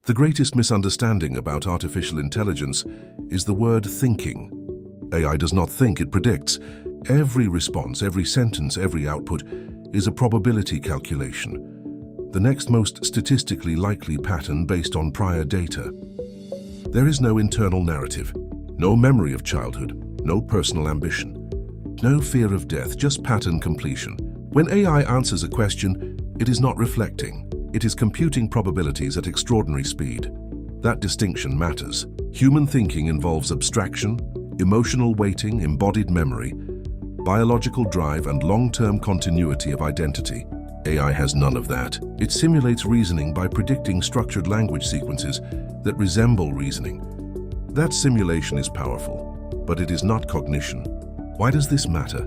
The greatest misunderstanding about artificial intelligence is the word thinking. AI does not think, it predicts. Every response, every sentence, every output is a probability calculation. The next most statistically likely pattern based on prior data. There is no internal narrative, no memory of childhood, no personal ambition, no fear of death, just pattern completion. When AI answers a question, it is not reflecting. It is computing probabilities at extraordinary speed. That distinction matters. Human thinking involves abstraction, emotional weighting, embodied memory, biological drive, and long-term continuity of identity. AI has none of that. It simulates reasoning by predicting structured language sequences that resemble reasoning. That simulation is powerful, but it is not cognition. Why does this matter?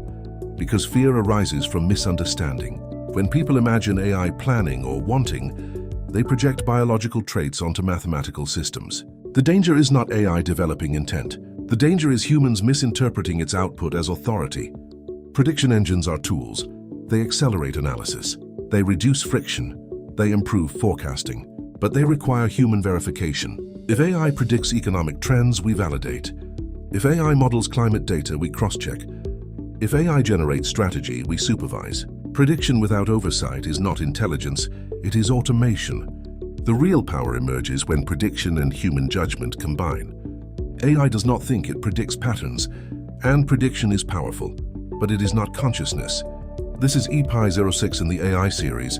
Because fear arises from misunderstanding. When people imagine AI planning or wanting, they project biological traits onto mathematical systems. The danger is not AI developing intent. The danger is humans misinterpreting its output as authority. Prediction engines are tools. They accelerate analysis. They reduce friction. They improve forecasting. But they require human verification. If AI predicts economic trends, we validate. If AI models climate data, we cross-check. If AI generates strategy, we supervise. Prediction without oversight is not intelligence, it is automation. The real power emerges when prediction and human judgment combine. AI does not think, it predicts patterns, and prediction is powerful, but it is not consciousness. This is EPAI-06 in the AI series.